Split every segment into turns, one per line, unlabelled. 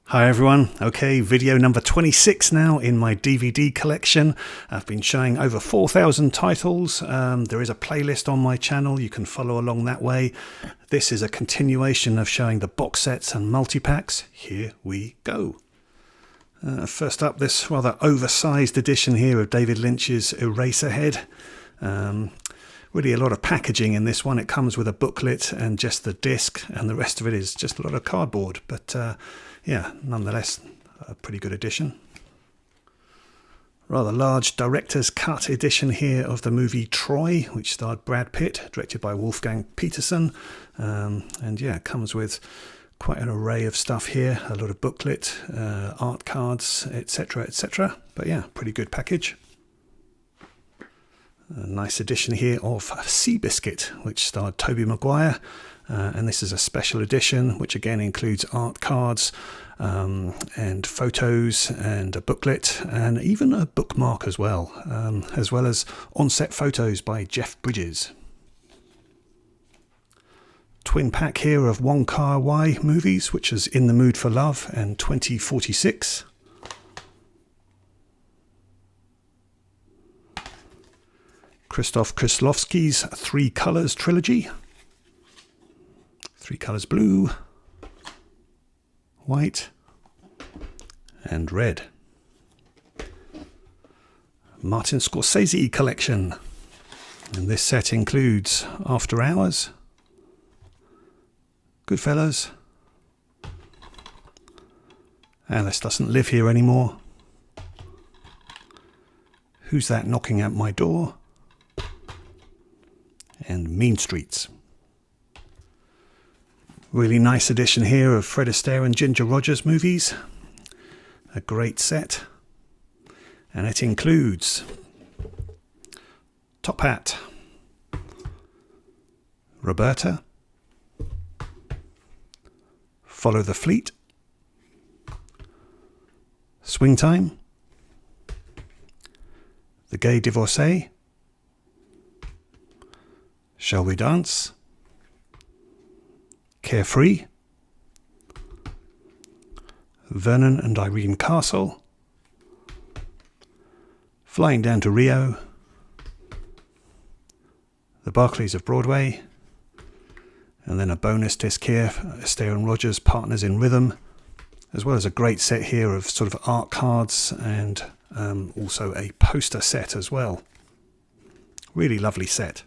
Hi everyone. Okay, video number 26 now in my DVD collection. I've been showing over 4,000 titles. There is a playlist on my channel. You can follow along that way. This is a continuation of showing the box sets and multi-packs. Here we go. First up, this rather oversized edition here of David Lynch's Eraserhead. Really a lot of packaging in this one. It comes with a booklet and just the disc, and the rest of it is just a lot of cardboard. But yeah, nonetheless, a pretty good edition. Rather large director's cut edition here of the movie Troy, which starred Brad Pitt, directed by Wolfgang Peterson. And yeah, it comes with quite an array of stuff here, a lot of booklet, art cards, etc., etc. But yeah, pretty good package. A nice edition here of Seabiscuit, which starred Tobey Maguire. And this is a special edition, which again includes art cards and photos and a booklet and even a bookmark as well as on-set photos by Jeff Bridges. Twin pack here of Wong Kar-wai movies, which is In the Mood for Love and 2046. Krzysztof Kieślowski's Three Colors trilogy. Three colors: blue, white, and red. Martin Scorsese collection. And this set includes After Hours, Goodfellas, Alice Doesn't Live Here Anymore, Who's That Knocking at My Door, and Mean Streets. Really nice edition here of Fred Astaire and Ginger Rogers movies. A great set. And it includes Top Hat, Roberta, Follow the Fleet, Swing Time, The Gay Divorcee, Shall We Dance, Carefree, Vernon and Irene Castle, Flying Down to Rio, The Barclays of Broadway, and then a bonus disc here, Astaire and Rogers, Partners in Rhythm, as well as a great set here of sort of art cards and also a poster set as well. Really lovely set.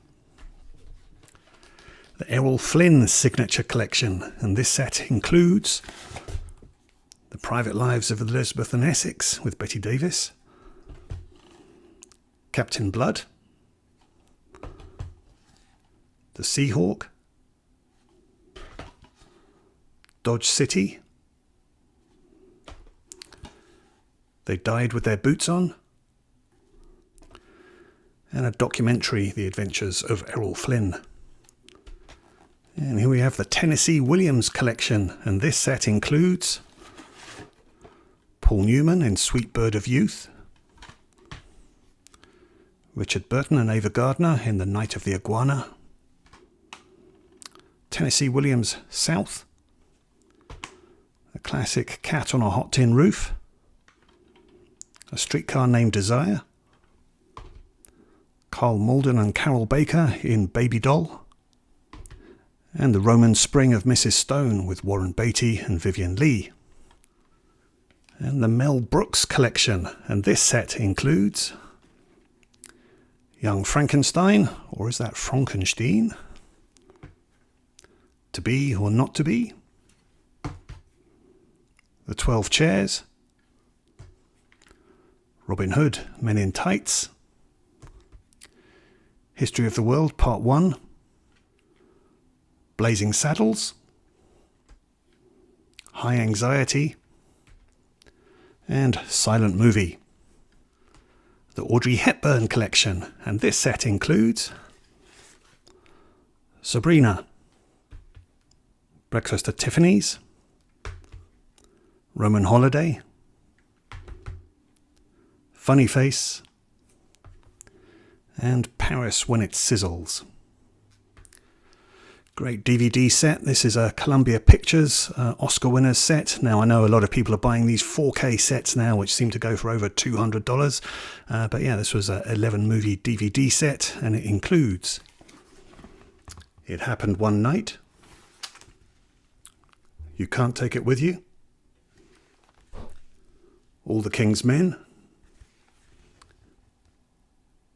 The Errol Flynn signature collection, and this set includes The Private Lives of Elizabeth and Essex with Betty Davis, Captain Blood, The Seahawk, Dodge City, They Died with Their Boots On, and a documentary, The Adventures of Errol Flynn. And here we have the Tennessee Williams collection, and this set includes Paul Newman in Sweet Bird of Youth, Richard Burton and Ava Gardner in The Night of the Iguana, Tennessee Williams South, a classic Cat on a Hot Tin Roof, A Streetcar Named Desire, Carl Malden and Carol Baker in Baby Doll, and The Roman Spring of Mrs. Stone with Warren Beatty and Vivian Leigh. And the Mel Brooks collection, and this set includes Young Frankenstein, or is that Frankenstein? To Be or Not to Be, The 12 Chairs, Robin Hood, Men in Tights, History of the World Part 1, Blazing Saddles, High Anxiety, and Silent Movie. The Audrey Hepburn collection, and this set includes Sabrina, Breakfast at Tiffany's, Roman Holiday, Funny Face, and Paris When It Sizzles. Great DVD set. This is a Columbia Pictures Oscar winners set. Now I know a lot of people are buying these 4K sets now, which seem to go for over $200. But yeah, this was an 11 movie DVD set, and it includes It Happened One Night, You Can't Take It With You, All the King's Men,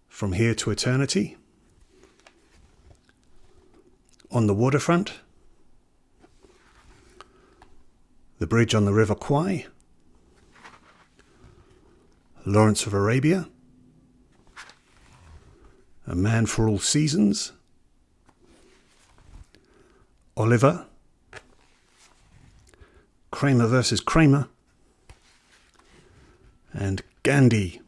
From Here to Eternity, On the Waterfront, The Bridge on the River Kwai, Lawrence of Arabia, A Man for All Seasons, Oliver, Kramer versus Kramer, and Gandhi.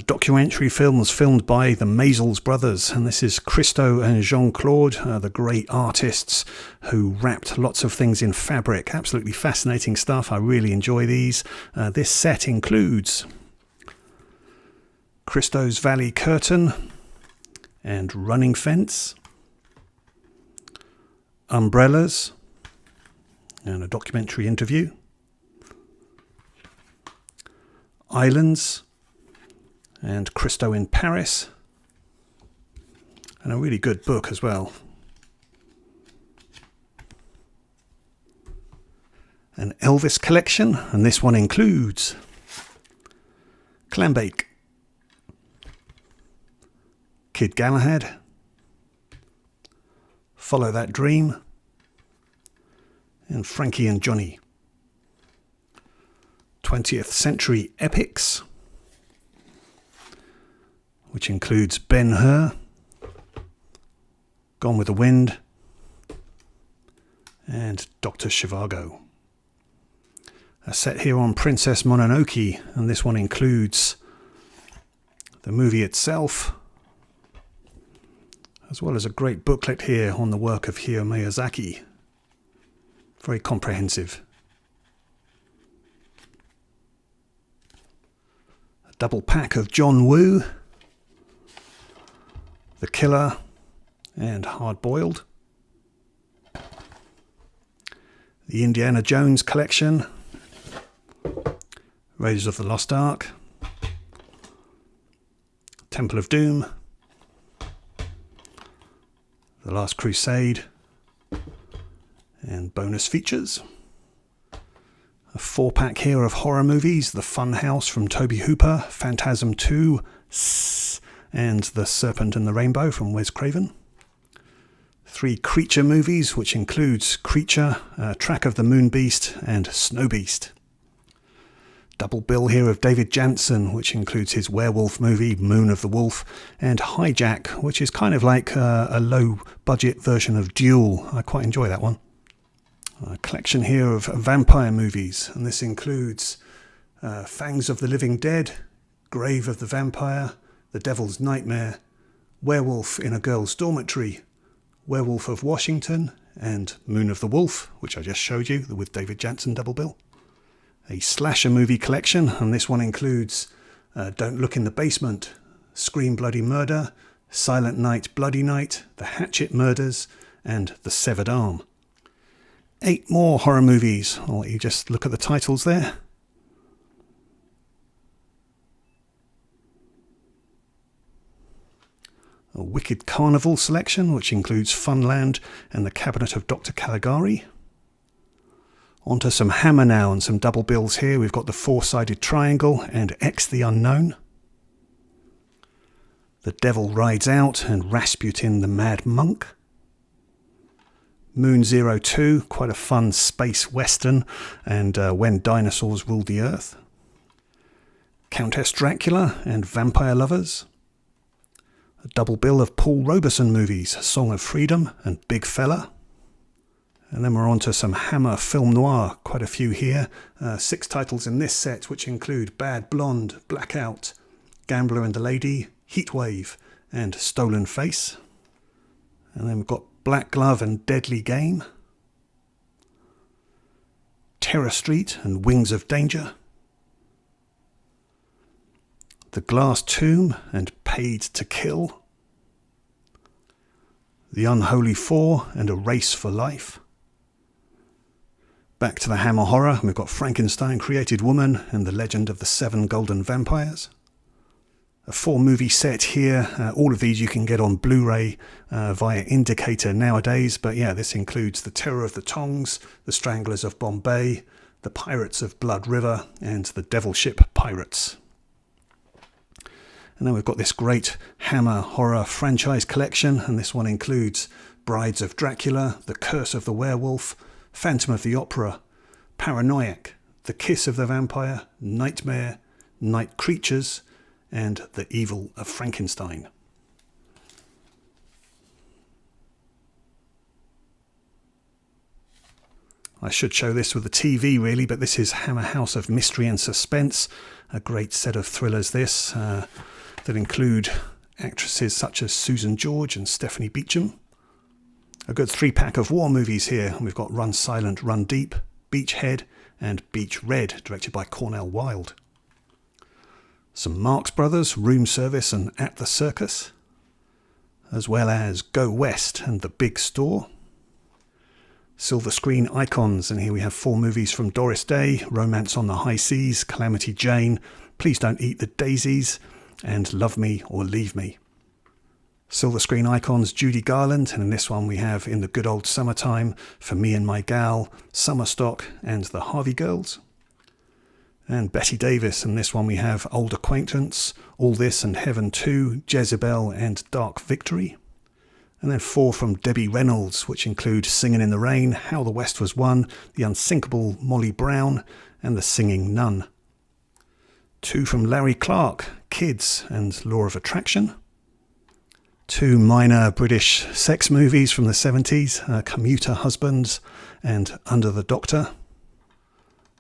Documentary films filmed by the Maisels brothers, and this is Christo and Jean-Claude, the great artists who wrapped lots of things in fabric. Absolutely fascinating stuff. I really enjoy these. This set includes Christo's Valley Curtain and Running Fence, Umbrellas, and a documentary interview, Islands, and Christo in Paris, and a really good book as well. An Elvis collection, and this one includes Clambake, Kid Galahad, Follow That Dream, and Frankie and Johnny. 20th Century Epics, which includes Ben-Hur, Gone with the Wind, and Dr. Zhivago. A set here on Princess Mononoke, and this one includes the movie itself, as well as a great booklet here on the work of Hayao Miyazaki. Very comprehensive. A double pack of John Woo, The Killer, and Hard Boiled. The Indiana Jones collection, Raiders of the Lost Ark, Temple of Doom, The Last Crusade, and bonus features. A 4-pack here of horror movies, The Fun House from Tobe Hooper, Phantasm 2, and The Serpent and the Rainbow from Wes Craven. 3 creature movies, which includes Creature, Track of the Moon Beast, and Snow Beast. Double bill here of David Janssen, which includes his werewolf movie, Moon of the Wolf, and Hijack, which is kind of like a low-budget version of Duel. I quite enjoy that one. A collection here of vampire movies, and this includes Fangs of the Living Dead, Grave of the Vampire, The Devil's Nightmare, Werewolf in a Girl's Dormitory, Werewolf of Washington, and Moon of the Wolf, which I just showed you, with David Janssen double bill. A slasher movie collection, and this one includes Don't Look in the Basement, Scream Bloody Murder, Silent Night Bloody Night, The Hatchet Murders, and The Severed Arm. 8 more horror movies. I'll let you just look at the titles there. A Wicked Carnival selection, which includes Funland and The Cabinet of Dr. Caligari. Onto some Hammer now, and some double bills here. We've got The Four-Sided Triangle and X the Unknown. The Devil Rides Out and Rasputin the Mad Monk. Moon 02, quite a fun space western, and When Dinosaurs Ruled the Earth. Countess Dracula and Vampire Lovers. A double bill of Paul Robeson movies, Song of Freedom and Big Fella. And then we're on to some Hammer film noir, quite a few here. 6 titles in this set, which include Bad Blonde, Blackout, Gambler and the Lady, Heatwave, and Stolen Face. And then we've got Black Glove and Deadly Game, Terror Street and Wings of Danger, The Glass Tomb and Paid to Kill, The Unholy Four, and A Race for Life. Back to the Hammer horror, we've got Frankenstein Created Woman and The Legend of the Seven Golden Vampires. A 4-movie set here. All of these you can get on Blu-ray via Indicator nowadays, but yeah, this includes The Terror of the Tongs, The Stranglers of Bombay, The Pirates of Blood River, and The Devil Ship Pirates. And then we've got this great Hammer horror franchise collection, and this one includes Brides of Dracula, The Curse of the Werewolf, Phantom of the Opera, Paranoiac, The Kiss of the Vampire, Nightmare, Night Creatures, and The Evil of Frankenstein. I should show this with the TV really, but this is Hammer House of Mystery and Suspense, a great set of thrillers this, that include actresses such as Susan George and Stephanie Beacham. A good 3-pack of war movies here. We've got Run Silent, Run Deep, Beachhead, and Beach Red, directed by Cornel Wilde. Some Marx Brothers, Room Service and At the Circus, as well as Go West and The Big Store. Silver Screen Icons, and here we have 4 movies from Doris Day: Romance on the High Seas, Calamity Jane, Please Don't Eat the Daisies, and Love Me or Leave Me. Silver Screen Icons, Judy Garland, and in this one we have In the Good Old Summertime, For Me and My Gal, Summer Stock, and The Harvey Girls. And Betty Davis, and this one we have Old Acquaintance, All This and Heaven 2, Jezebel, and Dark Victory. And then 4 from Debbie Reynolds, which include Singin' in the Rain, How the West Was Won, The Unsinkable Molly Brown, and The Singing Nun. 2 from Larry Clark, Kids and Law of Attraction. 2 minor British sex movies from the 70s, Commuter Husbands and Under the Doctor.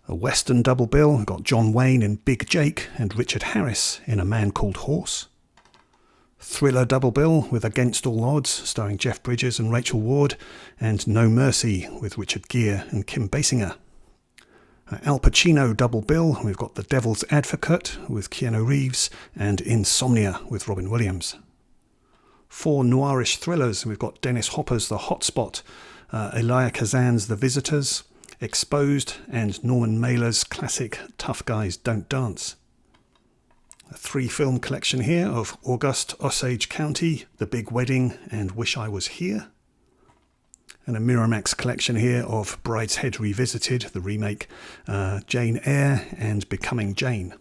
A Western double bill, we've got John Wayne in Big Jake and Richard Harris in A Man Called Horse. Thriller double bill with Against All Odds, starring Jeff Bridges and Rachel Ward, and No Mercy with Richard Gere and Kim Basinger. Al Pacino double bill, we've got The Devil's Advocate with Keanu Reeves and Insomnia with Robin Williams. 4 noirish thrillers, we've got Dennis Hopper's The Hotspot, Elia Kazan's The Visitors, Exposed, and Norman Mailer's classic Tough Guys Don't Dance. A 3-film collection here of August Osage County, The Big Wedding, and Wish I Was Here. And a Miramax collection here of Brideshead Revisited, the remake, Jane Eyre, and Becoming Jane.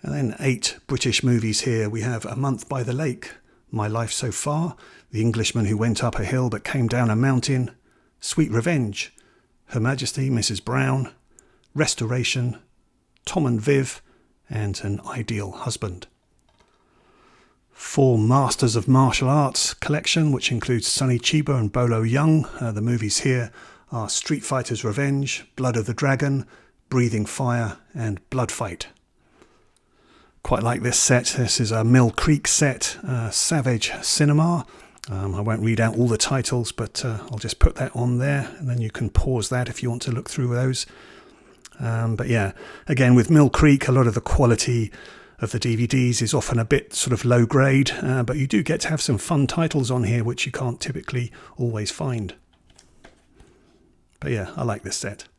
And then 8 British movies here. We have A Month by the Lake, My Life So Far, The Englishman Who Went Up a Hill But Came Down a Mountain, Sweet Revenge, Her Majesty Mrs. Brown, Restoration, Tom and Viv, and An Ideal Husband. 4 Masters of Martial Arts collection, which includes Sonny Chiba and Bolo Young. The movies here are Street Fighter's Revenge, Blood of the Dragon, Breathing Fire, and Blood Fight. Quite like this set. This is a Mill Creek set, Savage Cinema. I won't read out all the titles, but I'll just put that on there, and then you can pause that if you want to look through those. But yeah, again, with Mill Creek, a lot of the quality of the DVDs is often a bit sort of low grade, but you do get to have some fun titles on here which you can't typically always find. But yeah, I like this set.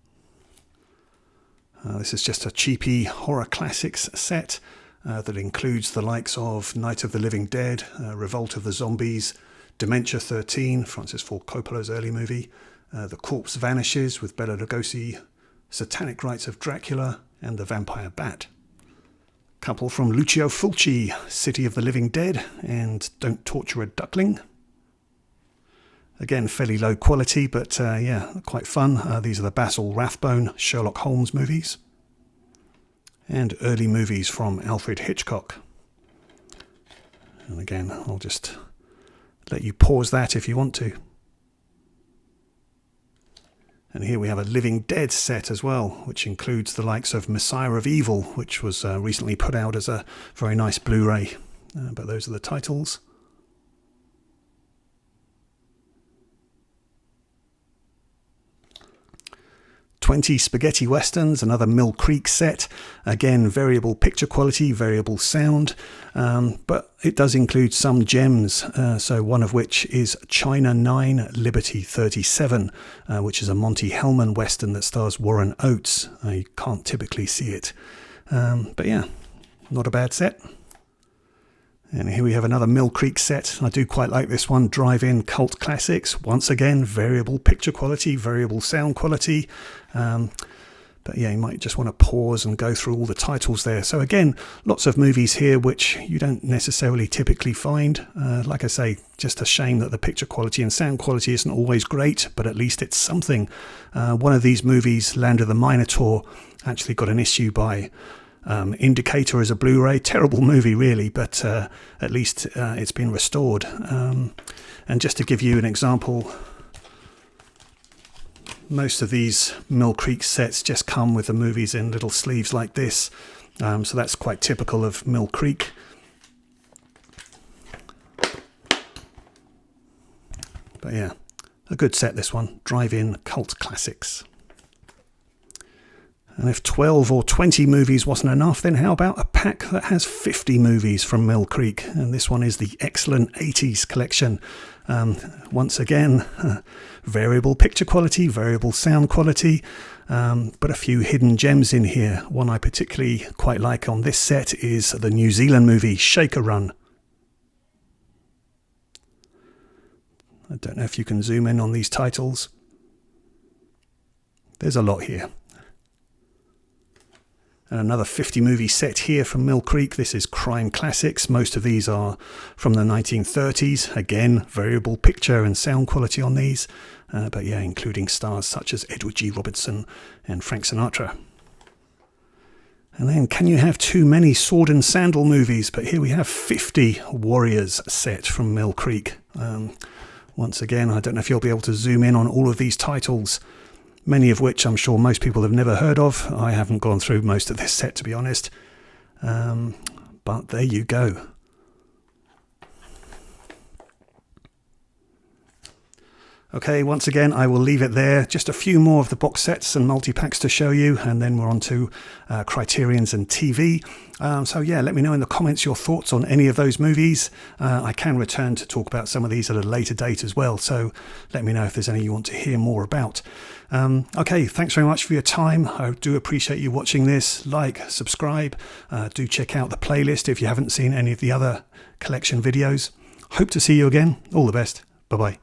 This is just a cheapy horror classics set that includes the likes of Night of the Living Dead, Revolt of the Zombies, Dementia 13, Francis Ford Coppola's early movie, The Corpse Vanishes with Bela Lugosi, Satanic Rites of Dracula, and The Vampire Bat. Couple from Lucio Fulci, City of the Living Dead, and Don't Torture a Duckling. Again, fairly low quality, but yeah, quite fun. These are the Basil Rathbone Sherlock Holmes movies. And early movies from Alfred Hitchcock. And again, I'll just let you pause that if you want to. And here we have a Living Dead set as well, which includes the likes of Messiah of Evil, which was recently put out as a very nice Blu-ray. But those are the titles. 20 spaghetti westerns, another Mill Creek set. Again, variable picture quality, variable sound, but it does include some gems, so one of which is China 9, Liberty 37, which is a Monty Hellman western that stars Warren Oates. You can't typically see it, but yeah, not a bad set. And here we have another Mill Creek set. I do quite like this one, Drive-In Cult Classics. Once again, variable picture quality, variable sound quality. But yeah, you might just want to pause and go through all the titles there. So again, lots of movies here which you don't necessarily typically find. Like I say, just a shame that the picture quality and sound quality isn't always great, but at least it's something. One of these movies, Land of the Minotaur, actually got an issue by Indicator as a Blu-ray. Terrible movie really, but at least it's been restored. And just to give you an example, most of these Mill Creek sets just come with the movies in little sleeves like this, so that's quite typical of Mill Creek. But yeah, a good set, this one, Drive-In Cult Classics. And if 12 or 20 movies wasn't enough, then how about a pack that has 50 movies from Mill Creek? And this one is the excellent 80s collection. Once again, variable picture quality, variable sound quality, but a few hidden gems in here. One I particularly quite like on this set is the New Zealand movie Shaker Run. I don't know if you can zoom in on these titles. There's a lot here. And another 50 movie set here from Mill Creek. This is Crime Classics. Most of these are from the 1930s. Again, variable picture and sound quality on these. But yeah, including stars such as Edward G. Robinson and Frank Sinatra. And then, can you have too many sword and sandal movies? But here we have 50 Warriors set from Mill Creek. Once again, I don't know if you'll be able to zoom in on all of these titles, many of which I'm sure most people have never heard of. I haven't gone through most of this set, to be honest. But there you go. Okay, once again, I will leave it there. Just a few more of the box sets and multi-packs to show you, and then we're on to Criterions and TV. So yeah, let me know in the comments your thoughts on any of those movies. I can return to talk about some of these at a later date as well, so let me know if there's any you want to hear more about. Okay, thanks very much for your time. I do appreciate you watching this. Like, subscribe, do check out the playlist if you haven't seen any of the other collection videos. Hope to see you again. All the best. Bye-bye.